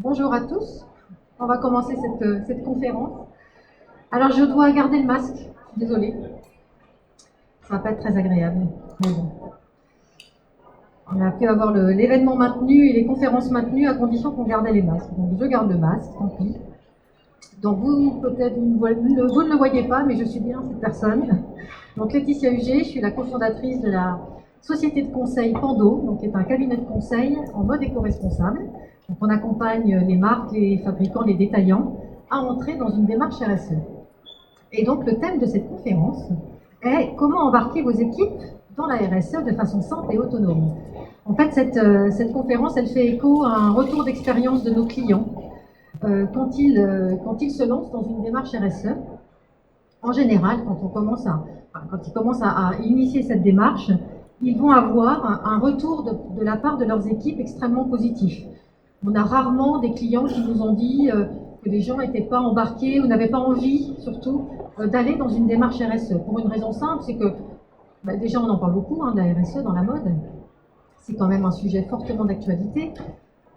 Bonjour à tous. On va commencer cette conférence. Alors, je dois garder le masque. Je suis désolée. Ça va pas être très agréable. Mais bon. On a pu avoir l'événement maintenu et les conférences maintenues à condition qu'on gardait les masques. Donc, je garde le masque, tant pis. Donc, vous, peut-être, vous ne le voyez pas, mais je suis bien cette personne. Donc, Laetitia Huger, je suis la cofondatrice de la société de conseil Pando, donc qui est un cabinet de conseil en mode éco-responsable. Donc, on accompagne les marques, les fabricants, les détaillants à entrer dans une démarche RSE. Et donc, le thème de cette conférence est comment embarquer vos équipes dans la RSE de façon simple et autonome. En fait, cette conférence, elle fait écho à un retour d'expérience de nos clients quand ils se lancent dans une démarche RSE. En général, quand ils commencent à initier cette démarche, ils vont avoir un retour de la part de leurs équipes extrêmement positif. On a rarement des clients qui nous ont dit que les gens n'étaient pas embarqués ou n'avaient pas envie, surtout, d'aller dans une démarche RSE. Pour une raison simple, c'est que déjà on en parle beaucoup de la RSE dans la mode. C'est quand même un sujet fortement d'actualité.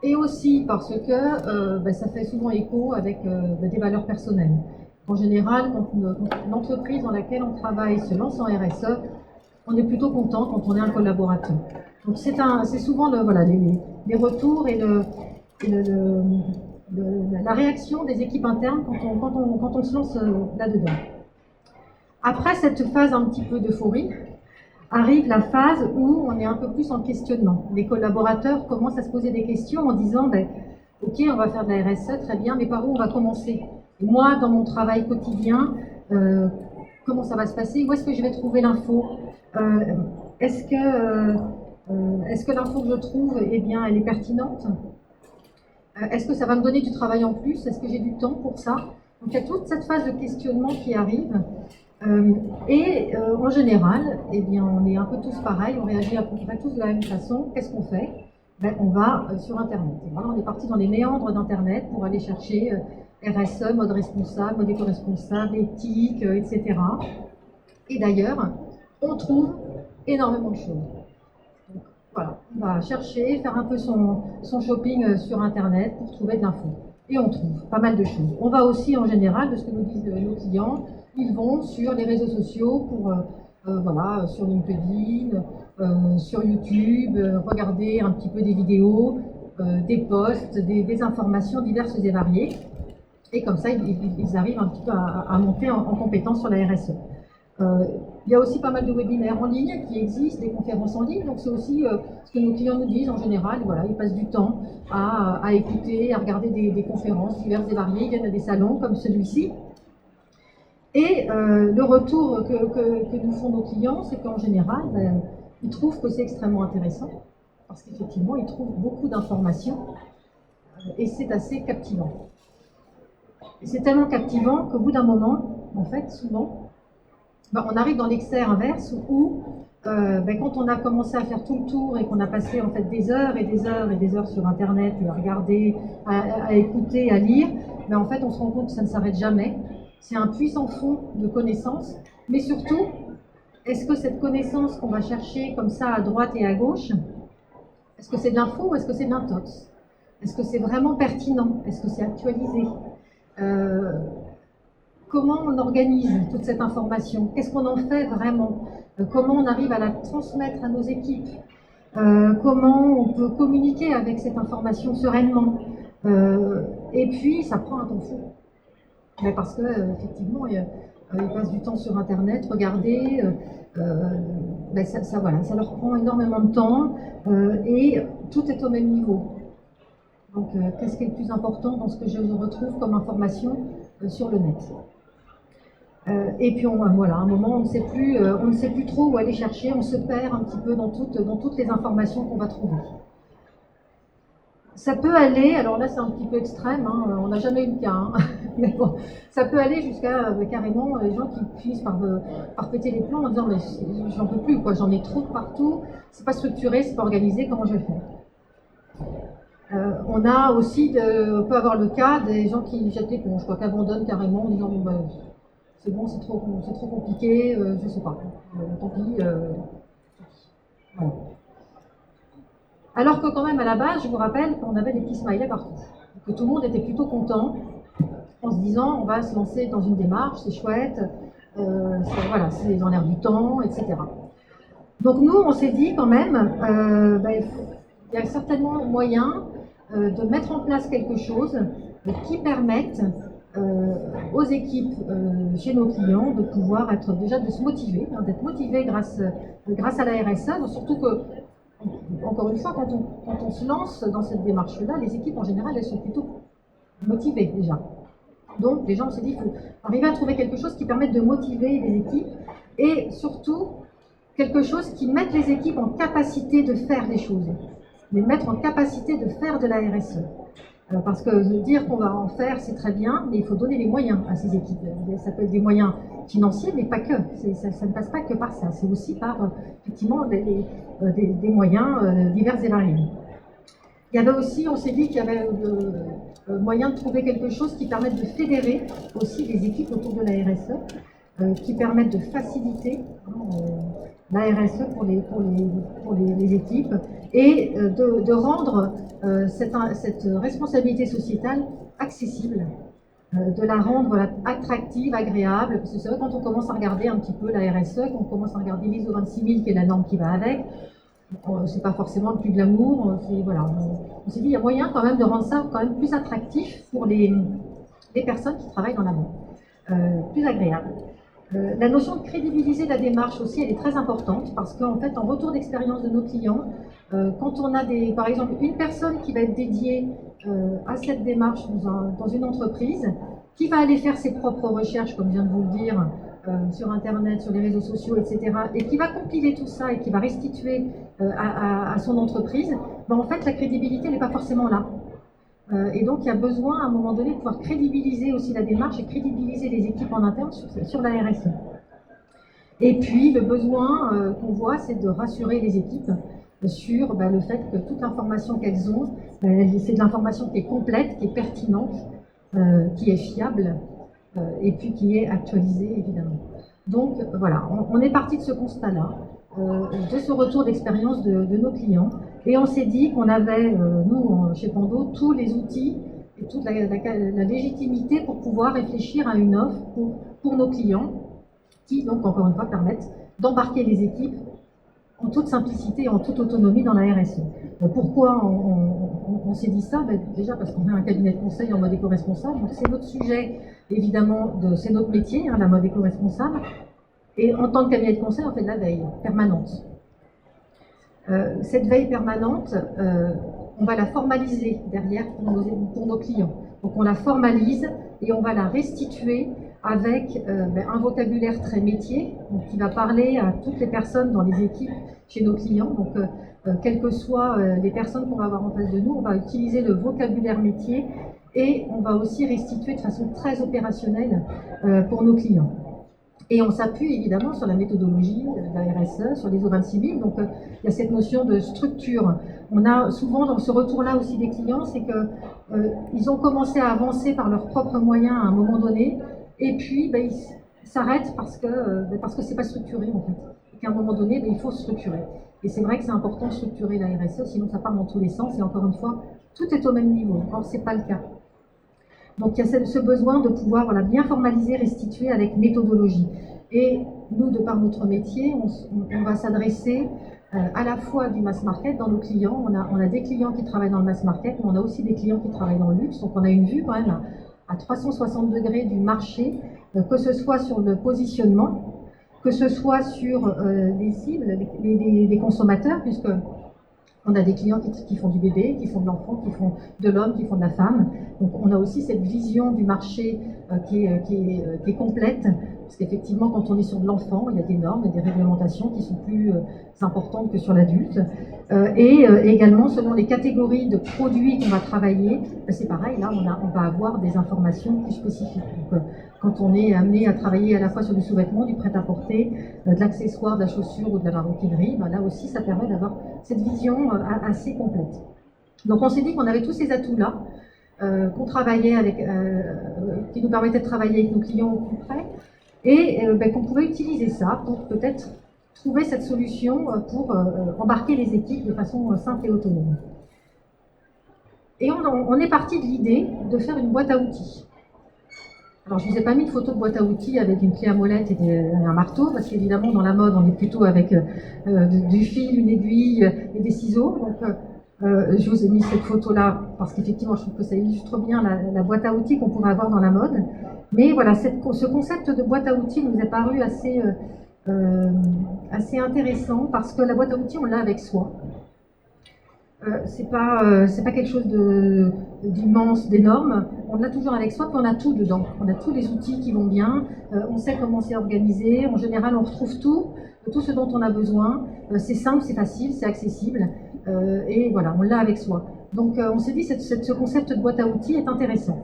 Et aussi parce que ça fait souvent écho avec des valeurs personnelles. En général, quand une entreprise dans laquelle on travaille se lance en RSE, on est plutôt content quand on est un collaborateur. Donc c'est souvent les retours et la réaction des équipes internes quand on se lance là-dedans. Après cette phase un petit peu d'euphorie, arrive la phase où on est un peu plus en questionnement. Les collaborateurs commencent à se poser des questions en disant ok, on va faire de la RSE, très bien, mais par où on va commencer? Et moi, dans mon travail quotidien, comment ça va se passer? Où est-ce que je vais trouver l'info? Est-ce que l'info que je trouve, eh bien, elle est pertinente? Est-ce que ça va me donner du travail en plus? Est-ce que j'ai du temps pour ça? Donc il y a toute cette phase de questionnement qui arrive. En général, eh bien, on est un peu tous pareils, on réagit à peu près tous de la même façon. Qu'est-ce qu'on fait? On va sur Internet. Et voilà, on est parti dans les méandres d'Internet pour aller chercher RSE, mode responsable, mode éco-responsable, éthique, etc. Et d'ailleurs, on trouve énormément de choses. Donc, voilà, on va chercher, faire un peu son shopping sur Internet pour trouver de l'info. Et on trouve pas mal de choses. On va aussi, en général, de ce que nous disent nos clients, ils vont sur les réseaux sociaux pour, sur LinkedIn, sur YouTube, regarder un petit peu des vidéos, des posts, des informations diverses et variées. Et comme ça, ils arrivent un petit peu à monter en compétence sur la RSE. Il y a aussi pas mal de webinaires en ligne qui existent, des conférences en ligne, donc c'est aussi ce que nos clients nous disent en général. Voilà, ils passent du temps à écouter, à regarder des conférences diverses et variées, ils viennent à des salons comme celui-ci. Et le retour que nous font nos clients, c'est qu'en général, ils trouvent que c'est extrêmement intéressant, parce qu'effectivement, ils trouvent beaucoup d'informations, et c'est assez captivant. Et c'est tellement captivant qu'au bout d'un moment, en fait, souvent, on arrive dans l'excès inverse où, quand on a commencé à faire tout le tour et qu'on a passé en fait des heures et des heures et des heures sur Internet, à regarder, à écouter, à lire, en fait, on se rend compte que ça ne s'arrête jamais. C'est un puissant fond de connaissances, mais surtout, est-ce que cette connaissance qu'on va chercher comme ça à droite et à gauche, est-ce que c'est de l'info ou est-ce que c'est de l'intox? Est-ce que c'est vraiment pertinent? Est-ce que c'est actualisé? Comment on organise toute cette information? Qu'est-ce qu'on en fait vraiment? Comment on arrive à la transmettre à nos équipes? Comment on peut communiquer avec cette information sereinement? Et puis, ça prend un temps fou. Parce que effectivement, ils passent du temps sur Internet, regarder, ça leur prend énormément de temps et tout est au même niveau. Donc, qu'est-ce qui est le plus important dans ce que je retrouve comme information sur le net? Et puis, à un moment, on ne sait plus trop où aller chercher, on se perd un petit peu dans toutes les informations qu'on va trouver. Ça peut aller, alors là c'est un petit peu extrême, on n'a jamais eu le cas, mais bon, ça peut aller jusqu'à carrément les gens qui finissent par péter les plombs en disant mais j'en peux plus, j'en ai trop de partout, c'est pas structuré, c'est pas organisé, comment je vais faire? On a aussi, on peut avoir le cas des gens qui jettent l'éponge, qui abandonnent carrément en disant c'est bon, c'est trop compliqué, je sais pas, tant pis. Voilà. Alors que quand même à la base, je vous rappelle qu'on avait des petits smileys partout. que tout le monde était plutôt content, en se disant on va se lancer dans une démarche, c'est chouette, voilà, c'est dans l'air du temps, etc. Donc nous, on s'est dit quand même, il y a certainement moyen de mettre en place quelque chose qui permette aux équipes chez nos clients de pouvoir être déjà de se motiver, d'être motivés grâce à la RSE, donc surtout que, encore une fois, quand on se lance dans cette démarche-là, les équipes en général, elles sont plutôt motivées déjà. Donc déjà, on s'est dit qu'il faut arriver à trouver quelque chose qui permette de motiver les équipes et surtout quelque chose qui mette les équipes en capacité de faire des choses, les mettre en capacité de faire de la RSE. Parce que dire qu'on va en faire, c'est très bien, mais il faut donner les moyens à ces équipes. Ça peut être des moyens financiers, mais pas que. Ça ne passe pas que par ça. C'est aussi par, effectivement, des moyens divers et variés. Il y avait aussi, on s'est dit qu'il y avait moyen de trouver quelque chose qui permette de fédérer aussi les équipes autour de la RSE, qui permettent de faciliter la RSE pour les équipes et de rendre cette responsabilité sociétale accessible, de la rendre attractive, agréable, parce que c'est vrai quand on commence à regarder un petit peu la RSE, quand on commence à regarder l'ISO 26000 qui est la norme qui va avec, c'est pas forcément le plus glamour, voilà, on s'est dit il y a moyen quand même de rendre ça quand même plus attractif pour les personnes qui travaillent dans l'amont, plus agréable. La notion de crédibiliser la démarche aussi, elle est très importante parce qu'en fait, en retour d'expérience de nos clients, quand on a par exemple une personne qui va être dédiée à cette démarche dans une entreprise, qui va aller faire ses propres recherches, comme je viens de vous le dire, sur Internet, sur les réseaux sociaux, etc., et qui va compiler tout ça et qui va restituer à son entreprise, en fait, la crédibilité n'est pas forcément là. Et donc, il y a besoin, à un moment donné, de pouvoir crédibiliser aussi la démarche et crédibiliser les équipes en interne sur la RSE. Et puis, le besoin qu'on voit, c'est de rassurer les équipes sur le fait que toute l'information qu'elles ont, c'est de l'information qui est complète, qui est pertinente, qui est fiable, et puis qui est actualisée, évidemment. Donc, voilà, on est parti de ce constat-là, de ce retour d'expérience de nos clients, et on s'est dit qu'on avait, nous, chez Pando, tous les outils et toute la légitimité pour pouvoir réfléchir à une offre pour nos clients, qui, donc, encore une fois, permettent d'embarquer les équipes en toute simplicité et en toute autonomie dans la RSE. Pourquoi on s'est dit ça? Déjà parce qu'on a un cabinet de conseil en mode éco-responsable, donc c'est notre sujet, évidemment, c'est notre métier, la mode éco-responsable, et en tant que cabinet de conseil, on fait de la veille permanente. Cette veille permanente, on va la formaliser derrière pour nos clients. Donc on la formalise et on va la restituer avec un vocabulaire très métier, donc qui va parler à toutes les personnes dans les équipes chez nos clients. Donc quelles que soient les personnes qu'on va avoir en face de nous, on va utiliser le vocabulaire métier et on va aussi restituer de façon très opérationnelle pour nos clients. Et on s'appuie évidemment sur la méthodologie de la RSE, sur l'ISO 26000. Donc il y a cette notion de structure. On a souvent dans ce retour-là aussi des clients, c'est qu'ils ont commencé à avancer par leurs propres moyens à un moment donné, et puis ils s'arrêtent parce que c'est pas structuré en fait. Et qu'à un moment donné, il faut structurer. Et c'est vrai que c'est important de structurer la RSE, sinon ça part dans tous les sens. Et encore une fois, tout est au même niveau. Or, c'est pas le cas. Donc il y a ce besoin de pouvoir bien formaliser, restituer avec méthodologie. Et nous, de par notre métier, on va s'adresser à la fois du mass market dans nos clients. On a des clients qui travaillent dans le mass market, mais on a aussi des clients qui travaillent dans le luxe. Donc on a une vue quand même à 360 degrés du marché, que ce soit sur le positionnement, que ce soit sur les cibles, les consommateurs, puisque on a des clients qui font du bébé, qui font de l'enfant, qui font de l'homme, qui font de la femme. Donc on a aussi cette vision du marché qui est complète, parce qu'effectivement quand on est sur de l'enfant, il y a des normes et des réglementations qui sont plus importantes que sur l'adulte. Et également selon les catégories de produits qu'on va travailler, c'est pareil, là on va avoir des informations plus spécifiques. Donc, quand on est amené à travailler à la fois sur du sous-vêtement, du prêt-à-porter, de l'accessoire, de la chaussure ou de la maroquinerie, là aussi ça permet d'avoir cette vision assez complète. Donc on s'est dit qu'on avait tous ces atouts-là, qu'on travaillait qui nous permettaient de travailler avec nos clients au plus près, et qu'on pouvait utiliser ça pour peut-être trouver cette solution pour embarquer les équipes de façon simple et autonome. Et on est parti de l'idée de faire une boîte à outils. Alors, je ne vous ai pas mis de photo de boîte à outils avec une clé à molette et un marteau, parce qu'évidemment, dans la mode, on est plutôt avec du fil, une aiguille et des ciseaux. Donc, je vous ai mis cette photo-là, parce qu'effectivement, je trouve que ça illustre bien la boîte à outils qu'on pourrait avoir dans la mode. Mais voilà, ce concept de boîte à outils nous est paru assez intéressant, parce que la boîte à outils, on l'a avec soi. C'est pas quelque chose d'immense, d'énorme. On l'a toujours avec soi, puis on a tout dedans. On a tous les outils qui vont bien. On sait comment c'est organisé. En général, on retrouve tout ce dont on a besoin. C'est simple, c'est facile, c'est accessible. Et voilà, on l'a avec soi. Donc, on s'est dit ce concept de boîte à outils est intéressant.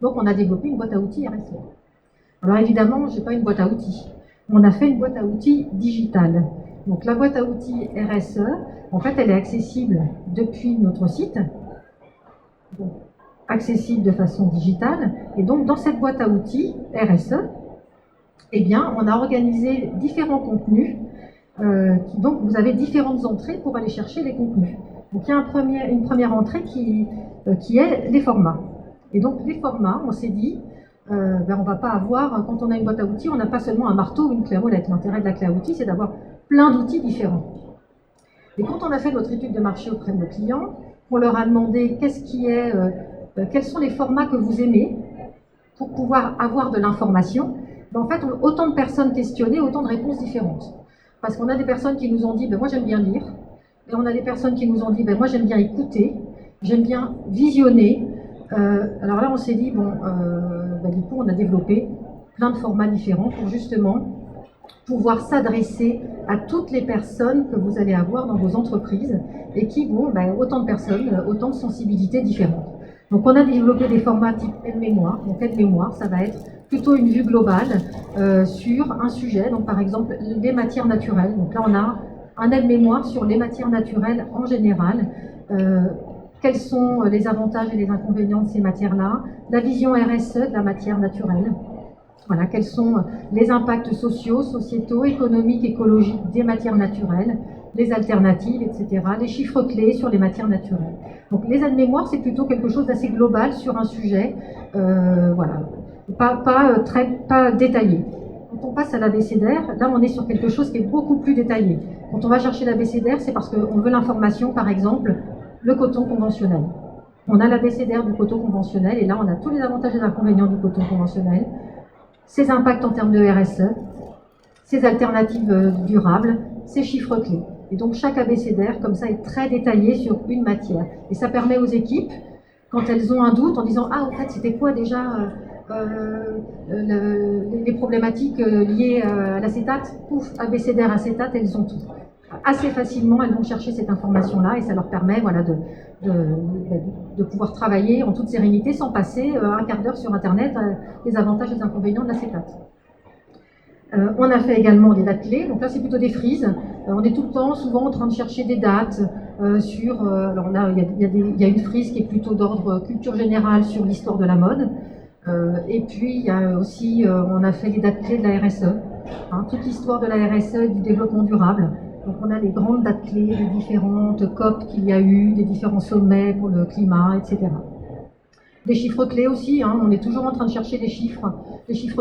Donc, on a développé une boîte à outils RSE. Alors, évidemment, je n'ai pas une boîte à outils. On a fait une boîte à outils digitale. Donc, la boîte à outils RSE, en fait, elle est accessible depuis notre site, donc, accessible de façon digitale. Et donc, dans cette boîte à outils RSE, eh bien, on a organisé différents contenus. Donc, vous avez différentes entrées pour aller chercher les contenus. Donc, il y a une première entrée qui est les formats. Et donc, les formats, on s'est dit, on ne va pas avoir, quand on a une boîte à outils, on n'a pas seulement un marteau ou une clé à molette. L'intérêt de la clé à outils, c'est d'avoir plein d'outils différents. Et quand on a fait notre étude de marché auprès de nos clients, on leur a demandé quels sont les formats que vous aimez pour pouvoir avoir de l'information. En fait, autant de personnes questionnées, autant de réponses différentes. Parce qu'on a des personnes qui nous ont dit, moi j'aime bien lire, et on a des personnes qui nous ont dit, moi j'aime bien écouter, j'aime bien visionner. Alors là, on s'est dit, du coup, on a développé plein de formats différents pour justement pouvoir s'adresser à toutes les personnes que vous allez avoir dans vos entreprises et qui vont, autant de personnes, autant de sensibilités différentes. Donc on a développé des formats type aide-mémoire. Donc aide-mémoire, ça va être plutôt une vue globale sur un sujet. Donc par exemple, les matières naturelles. Donc là, on a un aide-mémoire sur les matières naturelles en général. Quels sont les avantages et les inconvénients de ces matières-là, la vision RSE de la matière naturelle. Voilà, quels sont les impacts sociaux, sociétaux, économiques, écologiques des matières naturelles, les alternatives, etc. Les chiffres clés sur les matières naturelles. Donc les aides-mémoires, c'est plutôt quelque chose d'assez global sur un sujet, voilà, pas détaillé. Quand on passe à l'abécédaire, là on est sur quelque chose qui est beaucoup plus détaillé. Quand on va chercher l'abécédaire, c'est parce qu'on veut l'information, par exemple, le coton conventionnel. On a l'abécédaire du coton conventionnel, et là on a tous les avantages et les inconvénients du coton conventionnel, ses impacts en termes de RSE, ses alternatives durables, ses chiffres clés. Et donc chaque abécédaire, comme ça, est très détaillé sur une matière. Et ça permet aux équipes, quand elles ont un doute, en disant « Ah, en fait, c'était quoi déjà les problématiques liées à l'acétate ?» Pouf, abécédaire, acétate, elles ont tout. Assez facilement, elles vont chercher cette information-là et ça leur permet de pouvoir travailler en toute sérénité sans passer un quart d'heure sur Internet les avantages et les inconvénients de l'acétate. On a fait également des dates clés, donc là c'est plutôt des frises. On est tout le temps, souvent en train de chercher des dates alors là il y a une frise qui est plutôt d'ordre culture générale sur l'histoire de la mode. Et puis il y a aussi, on a fait les dates clés de la RSE, toute l'histoire de la RSE et du développement durable. Donc on a les grandes dates clés des différentes COP qu'il y a eu, des différents sommets pour le climat, etc. Des chiffres clés aussi, on est toujours en train de chercher des chiffres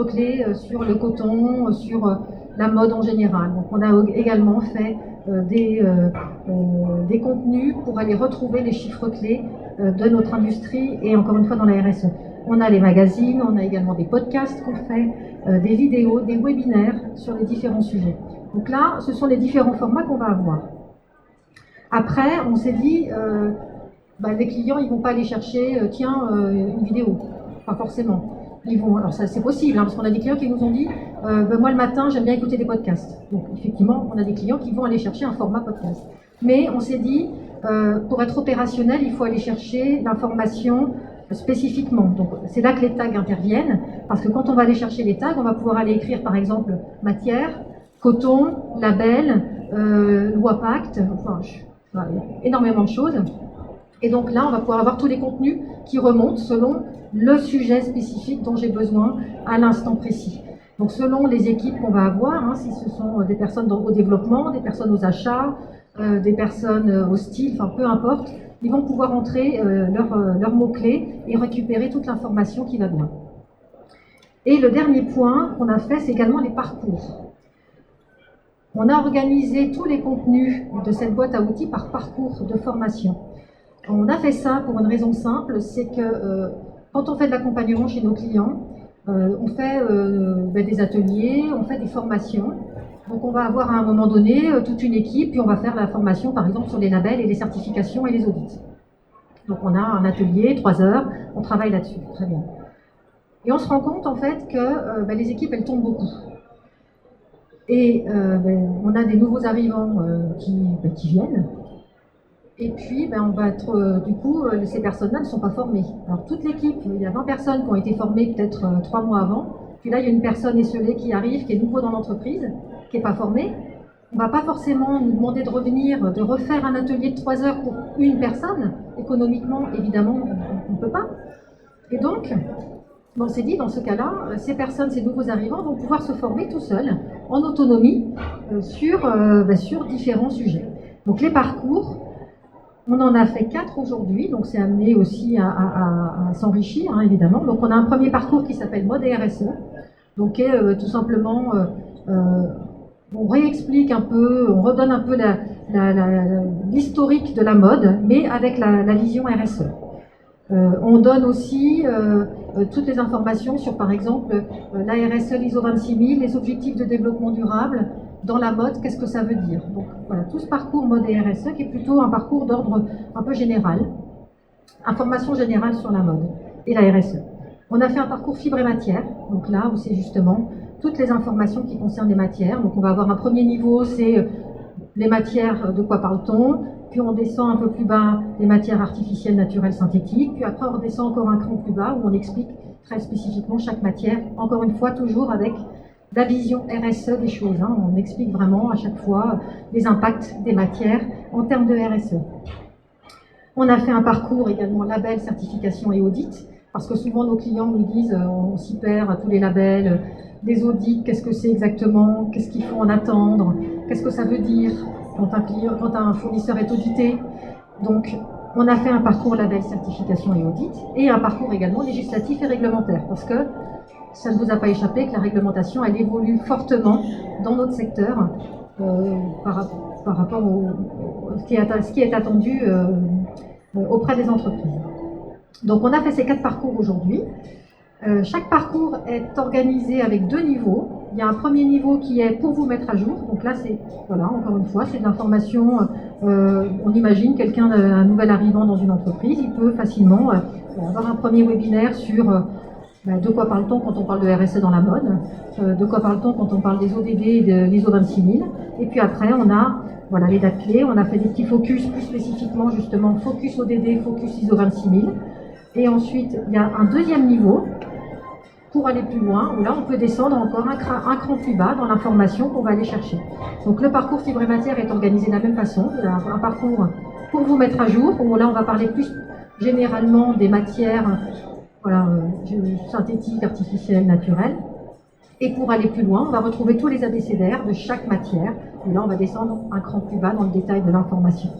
clés sur le coton, sur la mode en général. Donc on a également fait des contenus pour aller retrouver les chiffres clés de notre industrie et encore une fois dans la RSE. On a les magazines, on a également des podcasts qu'on fait, des vidéos, des webinaires sur les différents sujets. Donc là, ce sont les différents formats qu'on va avoir. Après, on s'est dit, les clients, ils ne vont pas aller chercher, une vidéo. Pas forcément. Alors ça, c'est possible, parce qu'on a des clients qui nous ont dit, moi le matin, j'aime bien écouter des podcasts. Donc effectivement, on a des clients qui vont aller chercher un format podcast. Mais on s'est dit, pour être opérationnel, il faut aller chercher l'information spécifiquement. Donc c'est là que les tags interviennent, parce que quand on va aller chercher les tags, on va pouvoir aller écrire par exemple matière, coton, label, loi Pacte, il y a énormément de choses. Et donc là, on va pouvoir avoir tous les contenus qui remontent selon le sujet spécifique dont j'ai besoin à l'instant précis. Donc selon les équipes qu'on va avoir, si ce sont des personnes au développement, des personnes aux achats, des personnes au style, peu importe, ils vont pouvoir entrer leurs mots-clés et récupérer toute l'information qui va bien. Et le dernier point qu'on a fait, c'est également les parcours. On a organisé tous les contenus de cette boîte à outils par parcours de formation. On a fait ça pour une raison simple, c'est que quand on fait de l'accompagnement chez nos clients, on fait des ateliers, on fait des formations. Donc on va avoir à un moment donné toute une équipe, puis on va faire la formation par exemple sur les labels et les certifications et les audits. Donc on a un atelier, 3 heures, on travaille là-dessus, très bien. Et on se rend compte en fait que les équipes elles tombent beaucoup. Et on a des nouveaux arrivants qui viennent. Et puis on va être, du coup, ces personnes-là ne sont pas formées. Alors toute l'équipe, il y a 20 personnes qui ont été formées peut-être 3 mois avant. Puis là, il y a une personne esselée qui arrive, qui est nouveau dans l'entreprise, qui n'est pas formée. On ne va pas forcément nous demander de revenir, de refaire un atelier de 3 heures pour une personne. Économiquement, évidemment, on ne peut pas. Et donc, on s'est dit, dans ce cas-là, ces personnes, ces nouveaux arrivants vont pouvoir se former tout seuls, en autonomie, sur différents sujets. Donc les parcours, on en a fait 4 aujourd'hui, donc c'est amené aussi à s'enrichir, hein, évidemment. Donc on a un premier parcours qui s'appelle Mode et RSE, donc tout simplement, on réexplique un peu, on redonne un peu l'historique de la mode, mais avec la vision RSE. On donne aussi toutes les informations sur, par exemple, la RSE, l'ISO 26000, les objectifs de développement durable. Dans la mode, qu'est-ce que ça veut dire? Donc voilà, tout ce parcours mode et RSE qui est plutôt un parcours d'ordre un peu général, information générale sur la mode et la RSE. On a fait un parcours fibre et matière, donc là où c'est justement toutes les informations qui concernent les matières. Donc on va avoir un premier niveau, c'est les matières, de quoi parle-t-on? Puis on descend un peu plus bas les matières artificielles, naturelles, synthétiques. Puis après on redescend encore un cran plus bas où on explique très spécifiquement chaque matière, encore une fois toujours avec la vision RSE des choses. Hein. On explique vraiment à chaque fois les impacts des matières en termes de RSE. On a fait un parcours également label, certification et audit, parce que souvent nos clients nous disent on s'y perd à tous les labels, des audits, qu'est-ce que c'est exactement, qu'est-ce qu'il faut en attendre, qu'est-ce que ça veut dire quand un fournisseur est audité. Donc on a fait un parcours label, certification et audit, et un parcours également législatif et réglementaire, parce que ça ne vous a pas échappé que la réglementation, elle évolue fortement dans notre secteur par rapport à ce qui est attendu auprès des entreprises. Donc on a fait ces 4 parcours aujourd'hui. Chaque parcours est organisé avec 2 niveaux. Il y a un premier niveau qui est pour vous mettre à jour. Donc là, c'est, voilà, encore une fois, c'est de l'information. On imagine quelqu'un, un nouvel arrivant dans une entreprise, il peut facilement avoir un premier webinaire sur de quoi parle-t-on quand on parle de RSE dans la mode, de quoi parle-t-on quand on parle des ODD et de l'ISO 26000. Et puis après, on a les dates clés. On a fait des petits focus plus spécifiquement, justement, focus ODD, focus ISO 26000. Et ensuite, il y a un deuxième niveau pour aller plus loin, où là, on peut descendre encore un cran plus bas dans l'information qu'on va aller chercher. Donc, le parcours fibre et matière est organisé de la même façon. Il y a un parcours pour vous mettre à jour, où là, on va parler plus généralement des matières synthétiques, artificielles, naturelles. Et pour aller plus loin, on va retrouver tous les abécédaires de chaque matière. Et là, on va descendre un cran plus bas dans le détail de l'information.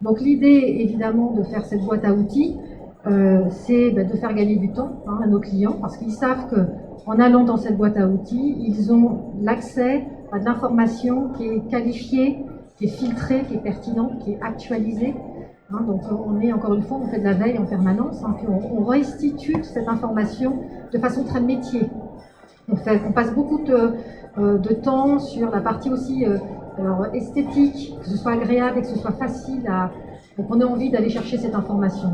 Donc l'idée, évidemment, de faire cette boîte à outils, c'est de faire gagner du temps à nos clients, parce qu'ils savent qu'en allant dans cette boîte à outils, ils ont l'accès à de l'information qui est qualifiée, qui est filtrée, qui est pertinente, qui est actualisée. Donc on est, encore une fois, on fait de la veille en permanence, puis on restitue cette information de façon très métier. On passe beaucoup de temps sur la partie aussi esthétique, que ce soit agréable et que ce soit facile donc on a envie d'aller chercher cette information.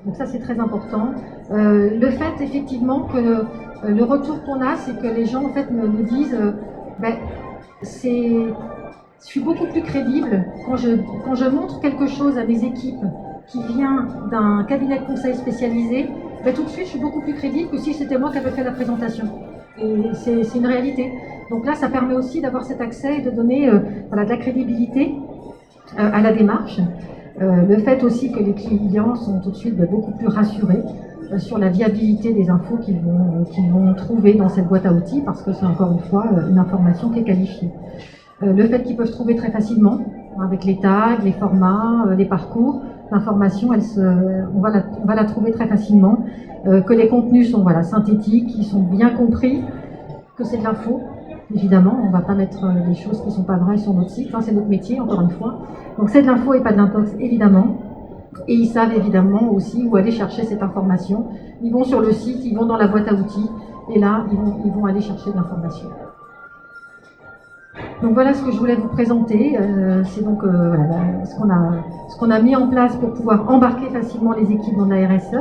Donc ça, c'est très important. Le fait, effectivement, que le retour qu'on a, c'est que les gens, en fait, nous disent je suis beaucoup plus crédible quand je montre quelque chose à mes équipes qui vient d'un cabinet de conseil spécialisé, tout de suite, je suis beaucoup plus crédible que si c'était moi qui avais fait la présentation. Et c'est une réalité. Donc là, ça permet aussi d'avoir cet accès et de donner de la crédibilité à la démarche. Le fait aussi que les clients sont tout de suite beaucoup plus rassurés sur la viabilité des infos qu'ils vont trouver dans cette boîte à outils, parce que c'est encore une fois une information qui est qualifiée. Le fait qu'ils peuvent trouver très facilement, avec les tags, les formats, les parcours. L'information, on va la trouver très facilement. Que les contenus sont synthétiques, qu'ils sont bien compris, que c'est de l'info. Évidemment, on ne va pas mettre des choses qui ne sont pas vraies sur notre site. C'est notre métier, encore une fois. Donc c'est de l'info et pas de l'intox, évidemment. Et ils savent évidemment aussi où aller chercher cette information. Ils vont sur le site, ils vont dans la boîte à outils, et là, ils vont aller chercher de l'information. Donc voilà ce que je voulais vous présenter. C'est donc ce qu'on a mis en place pour pouvoir embarquer facilement les équipes dans la RSE.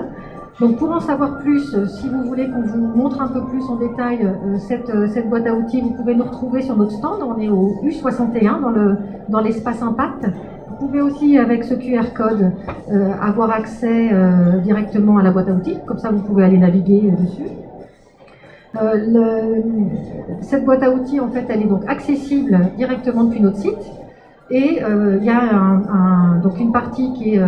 Donc pour en savoir plus, si vous voulez qu'on vous montre un peu plus en détail cette boîte à outils, vous pouvez nous retrouver sur notre stand. On est au U61 dans l'espace Impact. Vous pouvez aussi, avec ce QR code, avoir accès directement à la boîte à outils. Comme ça, vous pouvez aller naviguer dessus. Cette boîte à outils, en fait, elle est donc accessible directement depuis notre site. Et il y a donc une partie qui est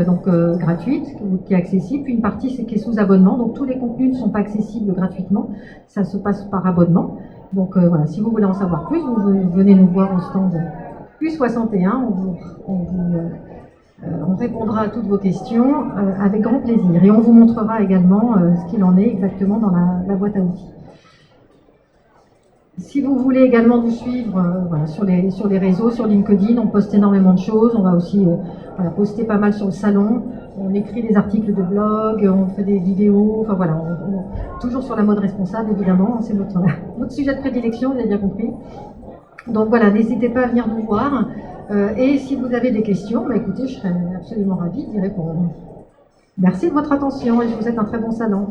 gratuite, qui est accessible, puis une partie qui est sous abonnement. Donc tous les contenus ne sont pas accessibles gratuitement, ça se passe par abonnement. Donc voilà, si vous voulez en savoir plus, vous venez nous voir au stand U61, on répondra à toutes vos questions avec grand plaisir. Et on vous montrera également ce qu'il en est exactement dans la boîte à outils. Si vous voulez également nous suivre sur les réseaux, sur LinkedIn, on poste énormément de choses. On va aussi poster pas mal sur le salon. On écrit des articles de blog, on fait des vidéos. Enfin voilà, toujours sur la mode responsable, évidemment. C'est notre sujet de prédilection, vous avez bien compris. Donc voilà, n'hésitez pas à venir nous voir. Et si vous avez des questions, écoutez, je serais absolument ravie d'y répondre. Merci de votre attention et je vous souhaite un très bon salon.